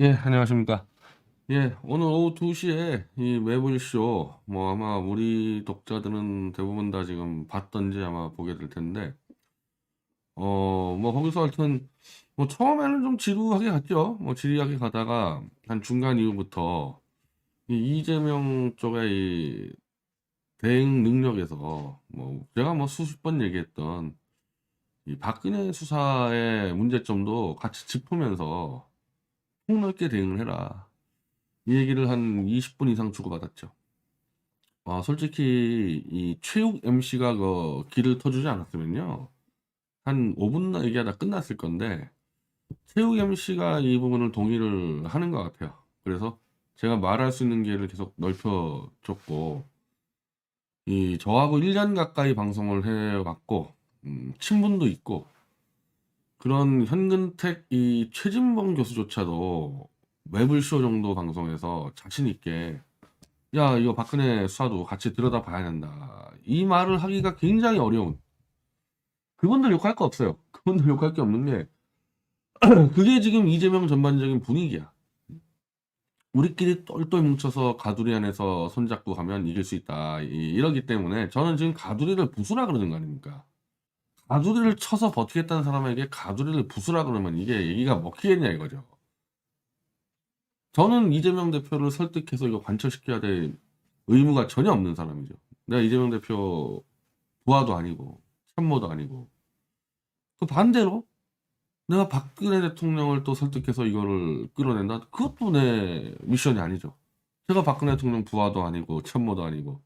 예, 안녕하십니까. 예, 오늘 오후 2시에 이 매불쇼, 아마 우리 독자들은 대부분 다 지금 봤던지 아마 보게 될 텐데, 거기서 하여튼, 처음에는 좀 지루하게 갔죠. 지루하게 가다가, 한 중간 이후부터, 이 이재명 쪽의 이 대응 능력에서, 제가 수십 번 얘기했던, 이 박근혜 수사의 문제점도 같이 짚으면서 폭넓게 대응을 해라. 이 얘기를 한 20분 이상 주고받았죠. 솔직히 이 최욱 MC가 그 길을 터주지 않았으면요. 한 5분 얘기하다 끝났을 건데 최욱 MC가 이 부분을 동의를 하는 것 같아요. 그래서 제가 말할 수 있는 기회를 계속 넓혀줬고 이 저하고 1년 가까이 방송을 해왔고 친분도 있고 그런 현근택 이 최진봉 교수조차도 매블쇼 정도 방송에서 자신 있게 야, 이거 박근혜 수사도 같이 들여다봐야 된다. 이 말을 하기가 굉장히 어려운. 그분들 욕할 거 없어요. 그분들 욕할 게 없는 게 그게 지금 이재명 전반적인 분위기야. 우리끼리 똘똘 뭉쳐서 가두리 안에서 손잡고 가면 이길 수 있다. 이러기 때문에 저는 지금 가두리를 부수라 그러는 거 아닙니까? 가두리를 쳐서 버티겠다는 사람에게 가두리를 부수라 그러면 이게 얘기가 먹히겠냐 이거죠. 저는 이재명 대표를 설득해서 이거 관철시켜야 될 의무가 전혀 없는 사람이죠. 내가 이재명 대표 부하도 아니고 참모도 아니고 또 반대로 내가 박근혜 대통령을 또 설득해서 이거를 끌어낸다? 그것도 내 미션이 아니죠. 제가 박근혜 대통령 부하도 아니고 참모도 아니고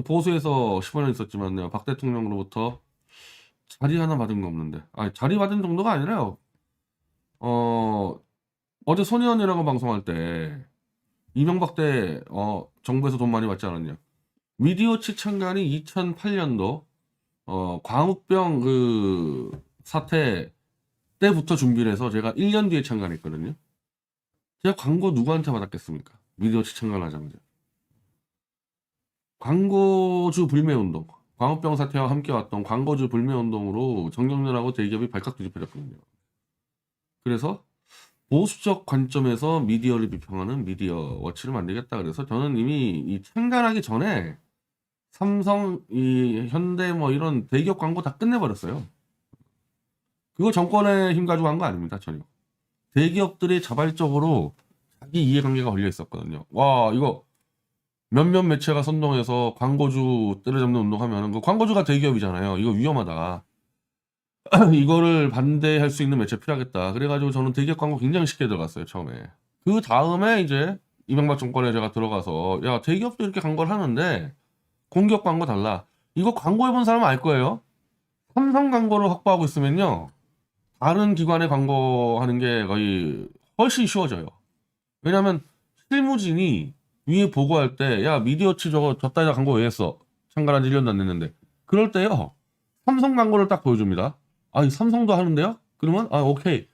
보수에서 15년 있었지만 내가 박 대통령으로부터 자리 하나 받은 거 없는데 아니 자리 받은 정도가 아니라요. 어 어제 손의원이라고 방송할 때 이명박 때 정부에서 돈 많이 받지 않았냐. 미디어치 창간이 2008년도 광우병 그 사태 때부터 준비를 해서 제가 1년 뒤에 창간했거든요. 제가 광고 누구한테 받았겠습니까? 미디어치 창간하자마자. 광고주 불매운동, 광우병 사태와 함께 왔던 광고주 불매운동으로 정경련하고 대기업이 발칵 뒤집혀졌거든요. 그래서 보수적 관점에서 미디어를 비평하는 미디어 워치를 만들겠다 그래서 저는 이미 이 창간하기 전에 삼성, 이 현대 이런 대기업 광고 다 끝내버렸어요. 그거 정권의 힘 가지고 한 거 아닙니다, 전혀. 대기업들이 자발적으로 자기 이해관계가 걸려 있었거든요. 와, 이거 몇몇 매체가 선동해서 광고주 때려잡는 운동하면 그 광고주가 대기업이잖아요. 이거 위험하다. 이거를 반대할 수 있는 매체 필요하겠다. 그래가지고 저는 대기업 광고 굉장히 쉽게 들어갔어요, 처음에. 그 다음에 이제 이명박 정권에 제가 들어가서 야, 대기업도 이렇게 광고를 하는데 공기업 광고 달라. 이거 광고 해본 사람은 알 거예요. 삼성 광고를 확보하고 있으면요. 다른 기관의 광고하는 게 거의 훨씬 쉬워져요. 왜냐면 실무진이 위에 보고할 때, 야, 미디어치 저 따위다 광고 왜 했어? 참가한 지 1년도 안 됐는데. 그럴 때요, 삼성 광고를 딱 보여줍니다. 아, 이 삼성도 하는데요? 그러면, 아, 오케이.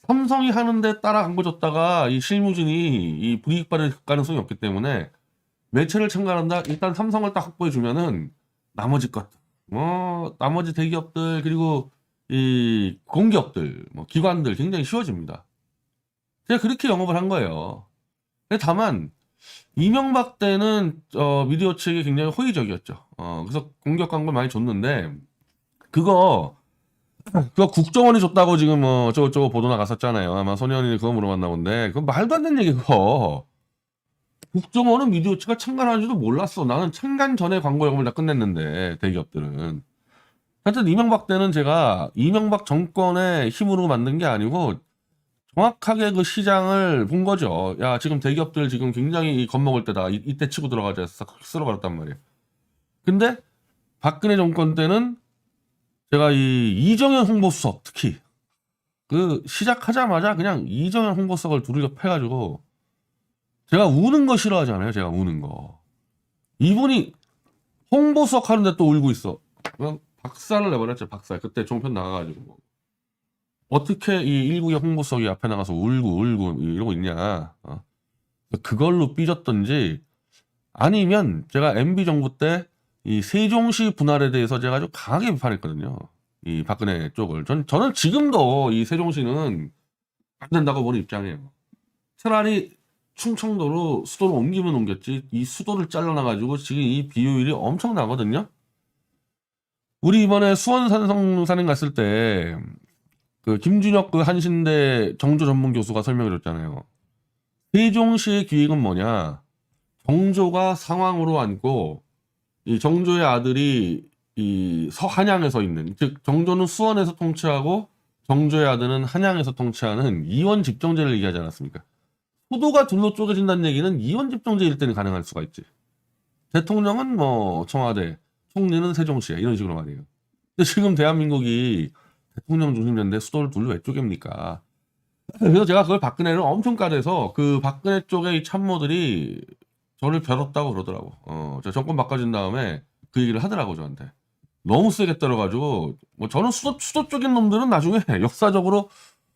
삼성이 하는데 따라 광고 줬다가 이 실무진이 이 불이익 받을 가능성이 없기 때문에 매체를 참가한다. 일단 삼성을 딱 확보해주면은 나머지 것, 나머지 대기업들, 그리고 이 공기업들, 기관들 굉장히 쉬워집니다. 제가 그렇게 영업을 한 거예요. 근데 다만, 이명박 때는 미디어 측이 굉장히 호의적이었죠. 그래서 공격 광고를 많이 줬는데 그거 국정원이 줬다고 지금 저거 보도 나갔었잖아요. 아마 손혜원이 그거 물어봤나 본데 그거 말도 안 되는 얘기 그거. 국정원은 미디어 측가 참관하는지도 몰랐어. 나는 참관 전에 광고 영업을 다 끝냈는데 대기업들은. 하여튼 이명박 때는 제가 이명박 정권의 힘으로 만든 게 아니고 정확하게 그 시장을 본 거죠. 야, 지금 대기업들 지금 굉장히 겁먹을 때다. 이때 치고 들어가자 해서 싹 쓸어버렸단 말이에요. 근데 박근혜 정권 때는 제가 이 이정현 홍보수석 특히 그 시작하자마자 그냥 이정현 홍보수석을 두들겨 패가지고 제가 우는 거 싫어하잖아요. 제가 우는 거. 이분이 홍보수석 하는데 또 울고 있어. 그냥 박살을 내버렸죠. 박살. 그때 종편 나가가지고. 어떻게 이 일국의 홍보석이 앞에 나가서 울고 이러고 있냐. 그걸로 삐졌던지 아니면 제가 MB 정부 때 이 세종시 분할에 대해서 제가 아주 강하게 비판했거든요. 이 박근혜 쪽을. 저는 지금도 이 세종시는 안 된다고 보는 입장이에요. 차라리 충청도로 수도를 옮기면 옮겼지 이 수도를 잘라놔가지고 지금 이 비효율이 엄청나거든요. 우리 이번에 수원 산성산행 갔을 때 그 김준혁 그 한신대 정조 전문 교수가 설명해 줬잖아요. 세종시의 기획은 뭐냐? 정조가 상왕으로 앉고 이 정조의 아들이 이 한양에서 있는, 즉 정조는 수원에서 통치하고 정조의 아들은 한양에서 통치하는 이원 집정제를 얘기하지 않았습니까? 수도가 둘로 쪼개진다는 얘기는 이원 집정제일 때는 가능할 수가 있지. 대통령은 뭐 청와대, 총리는 세종시에 이런 식으로 말이에요. 근데 지금 대한민국이 대통령 중심제인데 수도를 둘로 왜 쪼갭니까? 그래서 제가 그걸 박근혜를 엄청 까대서 그 박근혜 쪽의 이 참모들이 저를 벼렀다고 그러더라고. 저 정권 바꿔진 다음에 그 얘기를 하더라고 저한테. 너무 세게 때려가지고 뭐 저는 수도 쪽인 놈들은 나중에 역사적으로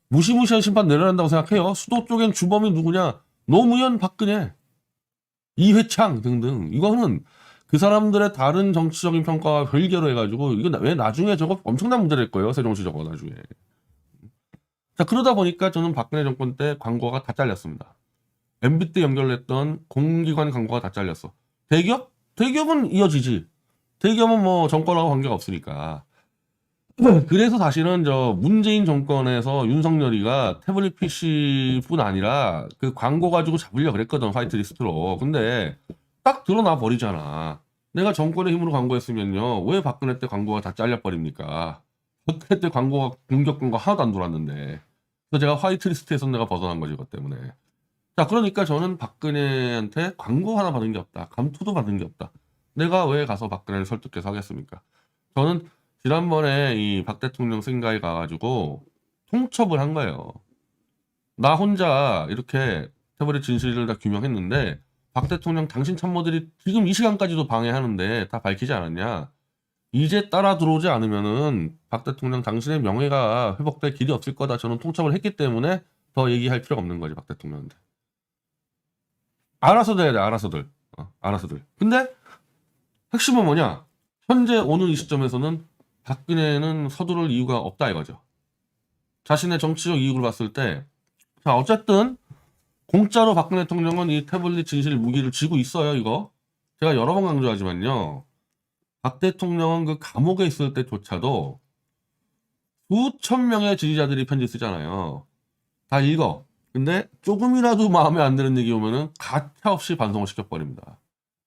무시무시한 심판 내려난다고 생각해요. 수도 쪽엔 주범이 누구냐? 노무현, 박근혜, 이회창 등등. 이거는 그 사람들의 다른 정치적인 평가와 별개로 해가지고 이거 왜 나중에 저거 엄청난 문제 될 거예요. 세종시 저거 나중에. 자, 그러다 보니까 저는 박근혜 정권 때 광고가 다 잘렸습니다. MB 때 연결했던 공기관 광고가 다 잘렸어. 대기업? 대기업은 이어지지. 대기업은 뭐 정권하고 관계가 없으니까. 그래서 사실은 저 문재인 정권에서 윤석열이가 태블릿 PC뿐 아니라 그 광고 가지고 잡으려 그랬거든, 화이트리스트로. 근데 딱 드러나 버리잖아. 내가 정권의 힘으로 광고했으면요, 왜 박근혜 때 광고가 다 잘려버립니까? 박근혜 때 광고가 공격 광고 하나도 안 돌았는데. 그래서 제가 화이트리스트에서 내가 벗어난 거지, 그것 때문에. 자, 그러니까 저는 박근혜한테 광고 하나 받은 게 없다. 감투도 받은 게 없다. 내가 왜 가서 박근혜를 설득해서 하겠습니까? 저는 지난번에 이 박 대통령 승가에 가가지고 통첩을 한 거예요. 나 혼자 이렇게 태블릿 진실을 다 규명했는데 박 대통령 당신 참모들이 지금 이 시간까지도 방해하는데 다 밝히지 않았냐? 이제 따라 들어오지 않으면은 박 대통령 당신의 명예가 회복될 길이 없을 거다. 저는 통첩을 했기 때문에 더 얘기할 필요가 없는 거지, 박 대통령한테. 알아서들 해야 돼, 알아서들. 알아서들. 근데 핵심은 뭐냐? 현재 오늘 이 시점에서는 박근혜는 서두를 이유가 없다 이거죠. 자신의 정치적 이익을 봤을 때, 자, 어쨌든 공짜로 박근혜 대통령은 이 태블릿 진실 무기를 쥐고 있어요, 이거. 제가 여러 번 강조하지만요. 박 대통령은 그 감옥에 있을 때조차도 수천 명의 지지자들이 편지 쓰잖아요. 다 읽어. 근데 조금이라도 마음에 안 드는 얘기 오면은 가차없이 반송을 시켜버립니다.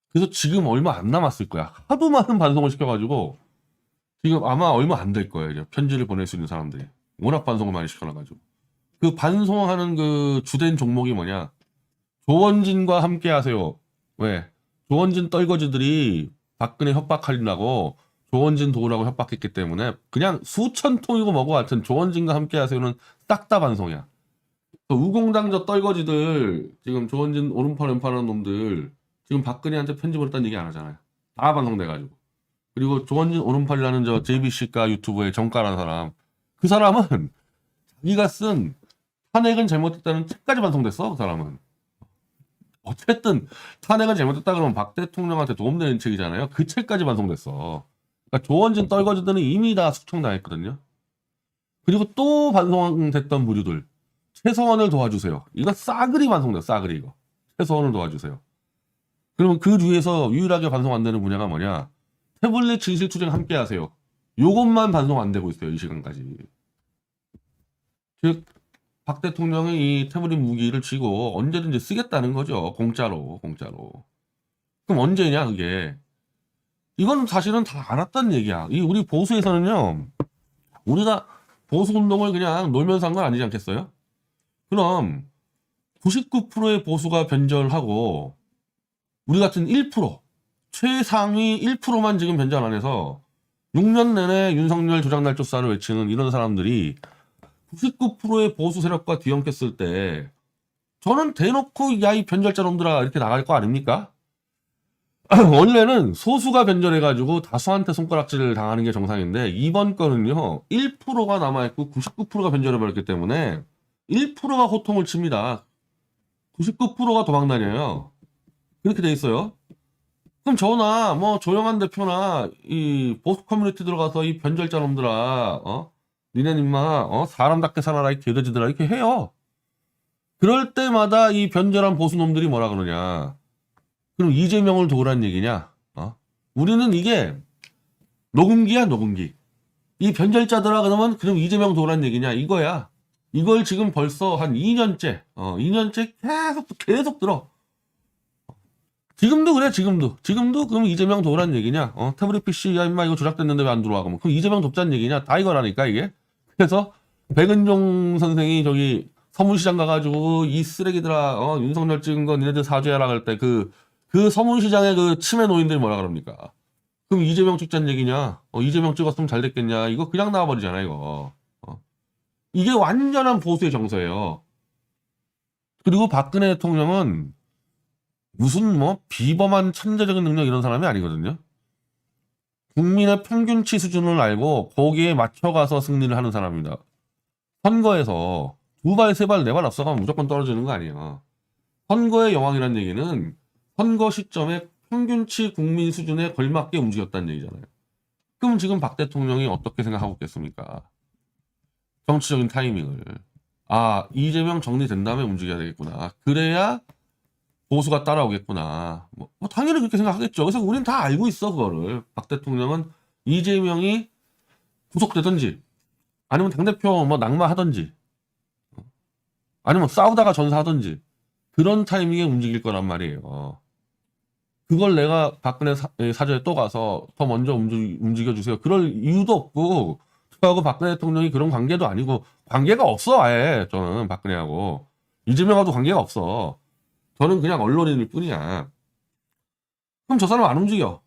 그래서 지금 얼마 안 남았을 거야. 하도 많은 반송을 시켜가지고 지금 아마 얼마 안 될 거예요. 편지를 보낼 수 있는 사람들이. 워낙 반송을 많이 시켜놔가지고. 그 반송하는 그 주된 종목이 뭐냐? 조원진과 함께 하세요. 왜? 조원진 떨거지들이 박근혜 협박하려고 조원진 도우라고 협박했기 때문에 그냥 수천 통이고 뭐고 하여튼 조원진과 함께 하세요는 딱 다 반송이야. 우공당저 떨거지들 지금 조원진 오른팔 왼팔하는 놈들 지금 박근혜한테 편지 보냈다는 얘기 안 하잖아요. 다 반송돼가지고. 그리고 조원진 오른팔이라는 저 JBC가 유튜브에 정가라는 사람, 그 사람은 자기가 쓴 탄핵은 잘못됐다는 책까지 반송됐어. 그 사람은. 어쨌든 탄핵은 잘못됐다 그러면 박 대통령한테 도움되는 책이잖아요. 그 책까지 반송됐어. 그러니까 조원진 떨거지들은 이미 다 숙청당했거든요. 그리고 또 반송됐던 부류들, 최서원을 도와주세요. 이거 싸그리 반송돼요. 싸그리 이거. 최서원을 도와주세요. 그러면 그 중에서 유일하게 반송 안 되는 분야가 뭐냐? 태블릿 진실투쟁 함께 하세요. 요것만 반송 안 되고 있어요. 이 시간까지. 즉 박 대통령이 이 태블릿 무기를 쥐고 언제든지 쓰겠다는 거죠. 공짜로. 그럼 언제냐 그게. 이건 사실은 다 알았던 얘기야. 이 우리 보수에서는요. 우리가 보수운동을 그냥 놀면서 한 건 아니지 않겠어요? 그럼 99%의 보수가 변절하고 우리 같은 1%, 최상위 1%만 지금 변절 안 해서 6년 내내 윤석열 조작날조사를 외치는 이런 사람들이 99%의 보수 세력과 뒤엉켰을 때 저는 대놓고 야 이 변절자 놈들아 이렇게 나갈 거 아닙니까? 원래는 소수가 변절해가지고 다수한테 손가락질을 당하는 게 정상인데 이번 건은요 1%가 남아있고 99%가 변절해버렸기 때문에 1%가 호통을 칩니다. 99%가 도망다녀요. 그렇게 돼 있어요. 그럼 저나 뭐 조영한 대표나 이 보수 커뮤니티 들어가서 이 변절자 놈들아 니네 임마 사람답게 살아라 이 개돼지들아 이렇게 해요. 그럴 때마다 이 변절한 보수놈들이 뭐라 그러냐. 그럼 이재명을 도우란 얘기냐? 우리는 이게 녹음기야, 녹음기. 이 변절자들아 그러면 그럼 이재명 도우란 얘기냐? 이거야. 이걸 지금 벌써 한 2년째, 2년째 계속 들어. 지금도 그래, 지금도. 지금도 그럼 이재명 도우란 얘기냐? 태블릿 PC, 야, 임마, 이거 조작됐는데 왜 안 들어와? 그럼 이재명 돕자는 얘기냐? 다 이거라니까, 이게. 그래서 백은종 선생이 저기 서문시장 가가지고 이 쓰레기들아, 윤석열 찍은 거 니네들 사죄하라 할 때 그 서문시장의 그 치매 노인들이 뭐라 그럽니까? 그럼 이재명 찍자는 얘기냐? 이재명 찍었으면 잘 됐겠냐? 이거 그냥 나와버리잖아, 이거. 이게 완전한 보수의 정서예요. 그리고 박근혜 대통령은 무슨 뭐 비범한 천재적인 능력 이런 사람이 아니거든요. 국민의 평균치 수준을 알고 거기에 맞춰가서 승리를 하는 사람입니다. 선거에서 두 발, 세 발, 네 발 앞서가면 무조건 떨어지는 거 아니에요. 선거의 여왕이라는 얘기는 선거 시점에 평균치 국민 수준에 걸맞게 움직였다는 얘기잖아요. 그럼 지금 박 대통령이 어떻게 생각하고 있겠습니까? 정치적인 타이밍을. 이재명 정리된 다음에 움직여야 되겠구나. 그래야 보수가 따라오겠구나. 뭐 당연히 그렇게 생각하겠죠. 그래서 우리는 다 알고 있어, 그거를. 박 대통령은 이재명이 구속되든지, 아니면 당대표 뭐 낙마하든지, 아니면 싸우다가 전사하든지, 그런 타이밍에 움직일 거란 말이에요. 그걸 내가 박근혜 사저에 또 가서 더 먼저 움직여주세요. 그럴 이유도 없고, 저하고 박근혜 대통령이 그런 관계도 아니고, 관계가 없어, 아예. 저는 박근혜하고. 이재명하고도 관계가 없어. 저는 그냥 언론인일 뿐이야. 그럼 저 사람 안 움직여.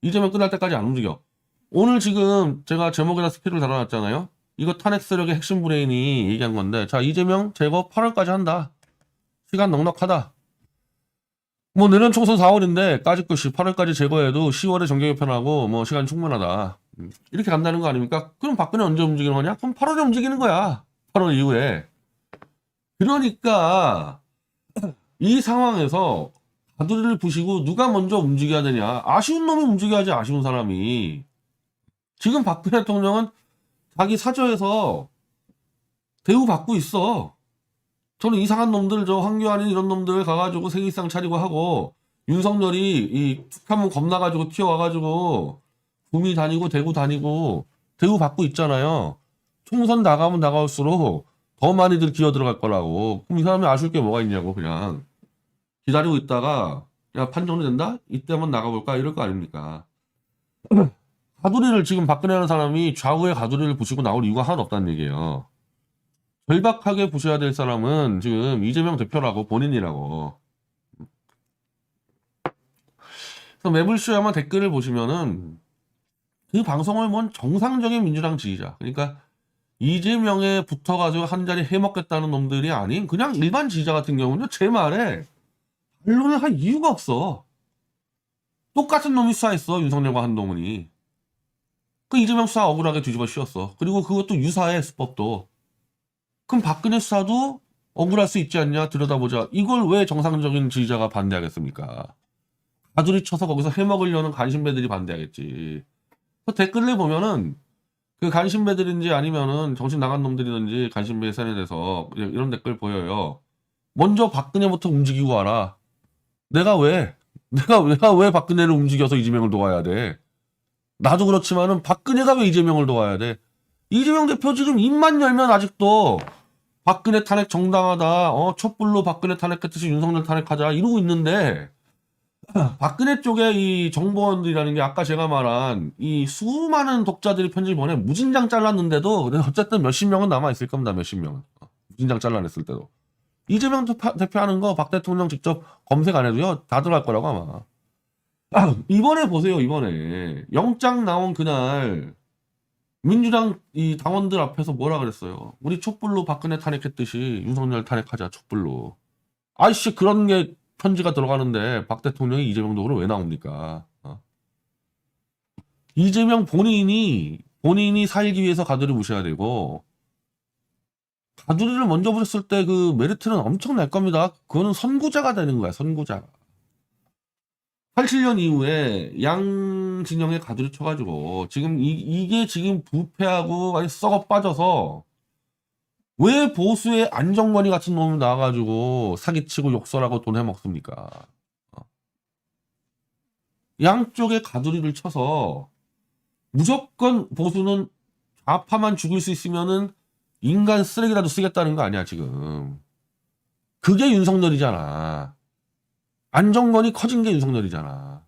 이재명 끝날 때까지 안 움직여. 오늘 지금 제가 제목에다 스킬을 달아놨잖아요. 이거 탄핵 세력의 핵심 브레인이 얘기한 건데, 자, 이재명 제거 8월까지 한다. 시간 넉넉하다. 뭐 내년 총선 4월인데 까짓 것이 8월까지 제거해도 10월에 정계 개편하고 뭐 시간 충분하다. 이렇게 간다는 거 아닙니까? 그럼 박근혜 언제 움직이는 거냐? 그럼 8월에 움직이는 거야. 8월 이후에. 그러니까 이 상황에서 가두리를 부시고 누가 먼저 움직여야 되냐. 아쉬운 놈이 움직여야지, 아쉬운 사람이. 지금 박근혜 대통령은 자기 사저에서 대우받고 있어. 저는 이상한 놈들, 저 황교안이 이런 놈들 가가지고 생일상 차리고 하고, 윤석열이 이 북한문 겁나가지고 튀어와가지고 구미 다니고 대구 다니고 대우받고 있잖아요. 총선 나가면 나갈수록 더 많이들 기어 들어갈 거라고. 그럼 이 사람이 아쉬울 게 뭐가 있냐고. 그냥 기다리고 있다가 야, 판 정리된다? 이때 한번 나가볼까? 이럴 거 아닙니까? 가두리를 지금 박근혜라는 사람이 좌우에 가두리를 부시고 나올 이유가 하나도 없다는 얘기예요. 절박하게 부셔야 될 사람은 지금 이재명 대표라고, 본인이라고. 그래서 매불쇼에 아마 댓글을 보시면은 그 방송을 본 정상적인 민주당 지지자, 그러니까 이재명에 붙어가지고 한 자리 해먹겠다는 놈들이 아닌 그냥 일반 지지자 같은 경우는 제 말에 반론을 할 이유가 없어. 똑같은 놈이 수사했어, 윤석열과 한동훈이. 그 이재명 수사 억울하게 뒤집어 씌웠어. 그리고 그것도 유사해, 수법도. 그럼 박근혜 수사도 억울할 수 있지 않냐, 들여다보자. 이걸 왜 정상적인 지지자가 반대하겠습니까? 가두리 쳐서 거기서 해먹으려는 간신배들이 반대하겠지. 댓글을 보면은 그 간신배들인지 아니면은 정신 나간 놈들이든지 간신배에 세뇌돼서 이런 댓글 보여요. 먼저 박근혜부터 움직이고 와라. 내가 왜 박근혜를 움직여서 이재명을 도와야 돼? 나도 그렇지만은 박근혜가 왜 이재명을 도와야 돼? 이재명 대표 지금 입만 열면 아직도 박근혜 탄핵 정당하다, 촛불로 박근혜 탄핵했듯이 윤석열 탄핵하자 이러고 있는데, 박근혜 쪽에 이 정보원들이라는 게 아까 제가 말한 이 수많은 독자들이 편지를 보내 무진장 잘랐는데도 어쨌든 몇십 명은 남아있을 겁니다. 몇십 명은. 무진장 잘라냈을 때도. 이재명 대표하는 거 박 대통령 직접 검색 안 해도요, 다 들어갈 거라고 아마. 이번에 보세요, 이번에. 영장 나온 그날 민주당 이 당원들 앞에서 뭐라 그랬어요? 우리 촛불로 박근혜 탄핵했듯이 윤석열 탄핵하자, 촛불로. 아이씨, 그런 게 편지가 들어가는데 박 대통령이 이재명 도구로 왜 나옵니까? 이재명 본인이 살기 위해서 가두리 부셔야 되고, 가두리를 먼저 부셨을 때 그 메리트는 엄청날 겁니다. 그거는 선구자가 되는 거야, 선구자. 87년 이후에 양 진영에 가두리 쳐가지고 지금 이게 지금 부패하고 많이 썩어 빠져서 왜 보수의 안정권이 같은 놈이 나와가지고 사기치고 욕설하고 돈 해먹습니까? 양쪽에 가두리를 쳐서 무조건 보수는 좌파만 죽일 수 있으면은 인간 쓰레기라도 쓰겠다는 거 아니야, 지금. 그게 윤석열이잖아. 안정권이 커진 게 윤석열이잖아.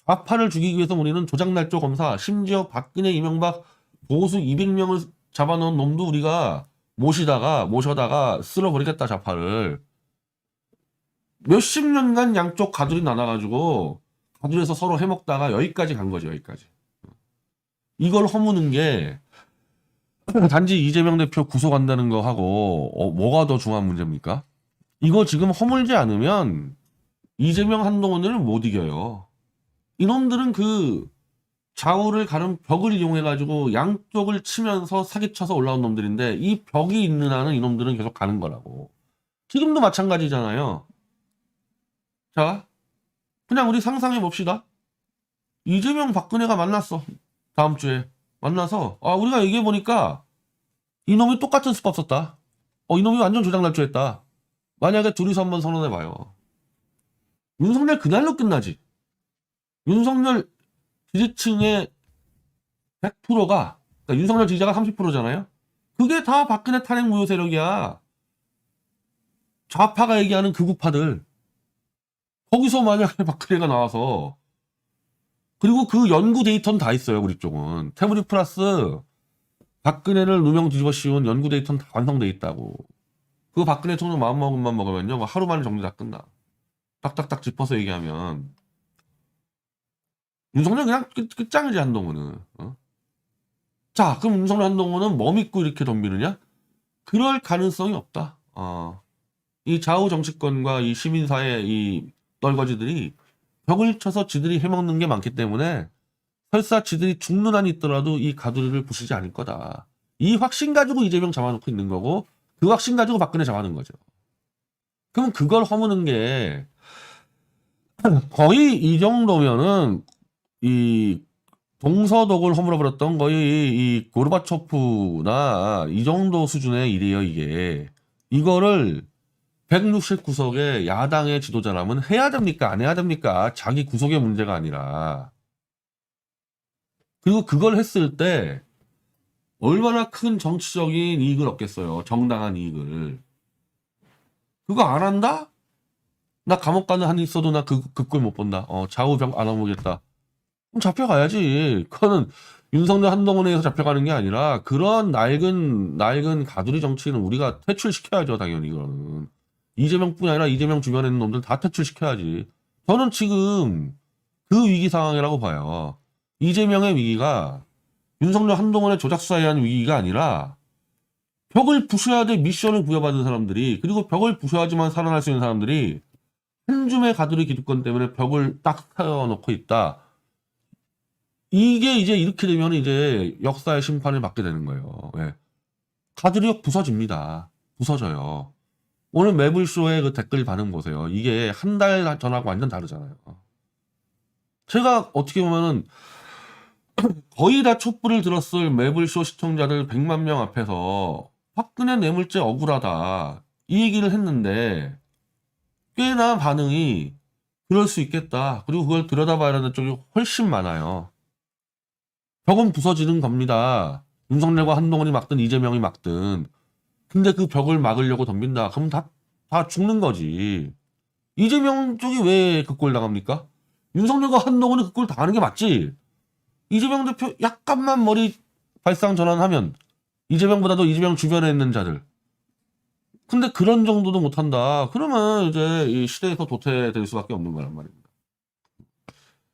좌파를 죽이기 위해서 우리는 조작날조 검사, 심지어 박근혜, 이명박 보수 200명을 잡아놓은 놈도 우리가 모셔다가 쓸어버리겠다, 좌파를. 몇십 년간 양쪽 가두리 나눠가지고 가두리에서 서로 해먹다가 여기까지 간 거죠, 여기까지. 이걸 허무는 게 단지 이재명 대표 구속한다는 거 하고 뭐가 더 중요한 문제입니까? 이거 지금 허물지 않으면 이재명 한동훈을 못 이겨요. 이놈들은 그 좌우를 가른 벽을 이용해가지고 양쪽을 치면서 사기쳐서 올라온 놈들인데 이 벽이 있는 한은 이놈들은 계속 가는 거라고. 지금도 마찬가지잖아요. 자, 그냥 우리 상상해 봅시다. 이재명 박근혜가 만났어. 다음 주에 만나서 우리가 얘기해 보니까 이놈이 똑같은 수법 썼다. 이놈이 완전 조작날조했다. 만약에 둘이서 한번 선언해 봐요. 윤석열 그날로 끝나지. 윤석열 지지층의 100%가 그러니까 윤석열 지지자가 30%잖아요. 그게 다 박근혜 탄핵 무효 세력이야. 좌파가 얘기하는 극우파들. 거기서 만약에 박근혜가 나와서 그리고 그 연구 데이터는 다 있어요. 우리 쪽은. 태블릿 플러스 박근혜를 누명 뒤집어 씌운 연구 데이터는 다 완성돼 있다고. 그거 박근혜 총장 마음먹음만 먹으면요. 뭐 하루 만에 정리 다 끝나. 딱딱딱 짚어서 얘기하면 윤석열 그냥 끝장이지 한동훈은. 자, 그럼 윤석열 한동훈은 뭐 믿고 이렇게 덤비느냐? 그럴 가능성이 없다. 이 좌우 정치권과 이 시민사회 이 떨거지들이 벽을 쳐서 지들이 해먹는 게 많기 때문에 설사 지들이 죽는 한이 있더라도 이 가두리를 부수지 않을 거다. 이 확신 가지고 이재명 잡아놓고 있는 거고 그 확신 가지고 박근혜 잡아놓은 거죠. 그럼 그걸 허무는 게 거의 이 정도면은 이 동서독을 허물어버렸던 거의 이 고르바초프나 이 정도 수준의 일이에요, 이게. 이거를 169석의 야당의 지도자라면 해야 됩니까? 안 해야 됩니까? 자기 구속의 문제가 아니라. 그리고 그걸 했을 때 얼마나 큰 정치적인 이익을 얻겠어요. 정당한 이익을. 그거 안 한다? 나 감옥 가는 한이 있어도 나 그 꼴 못 본다. 좌우병 안 하보겠다. 그럼 잡혀가야지. 그거는 윤석열 한동훈에 의해서 잡혀가는 게 아니라 그런 낡은 가두리 정치는 우리가 퇴출시켜야죠. 당연히 이거는. 이재명뿐이 아니라 이재명 주변에 있는 놈들 다 퇴출시켜야지. 저는 지금 그 위기 상황이라고 봐요. 이재명의 위기가 윤석열 한동훈의 조작 수사에 의한 위기가 아니라 벽을 부숴야 될 미션을 부여받은 사람들이 그리고 벽을 부숴야지만 살아날 수 있는 사람들이 한 줌의 가두리 기득권 때문에 벽을 딱 세워놓고 있다. 이게 이제 이렇게 되면 이제 역사의 심판을 받게 되는 거예요. 예. 가두리역 부서집니다. 부서져요. 오늘 매블쇼의 그 댓글 반응 보세요. 이게 한 달 전하고 완전 다르잖아요. 제가 어떻게 보면은 거의 다 촛불을 들었을 매블쇼 시청자들 100만 명 앞에서 박근혜 뇌물죄 억울하다 이 얘기를 했는데 꽤나 반응이 그럴 수 있겠다. 그리고 그걸 들여다봐야 하는 쪽이 훨씬 많아요. 벽은 부서지는 겁니다. 윤석열과 한동훈이 막든 이재명이 막든. 근데 그 벽을 막으려고 덤빈다. 그럼 다 죽는 거지. 이재명 쪽이 왜 그 꼴 당합니까? 윤석열과 한동훈이 그 꼴 당하는 게 맞지. 이재명 대표 약간만 머리 발상 전환하면 이재명보다도 이재명 주변에 있는 자들. 근데 그런 정도도 못한다. 그러면 이제 이 시대에서 도태될 수밖에 없는 거란 말입니다.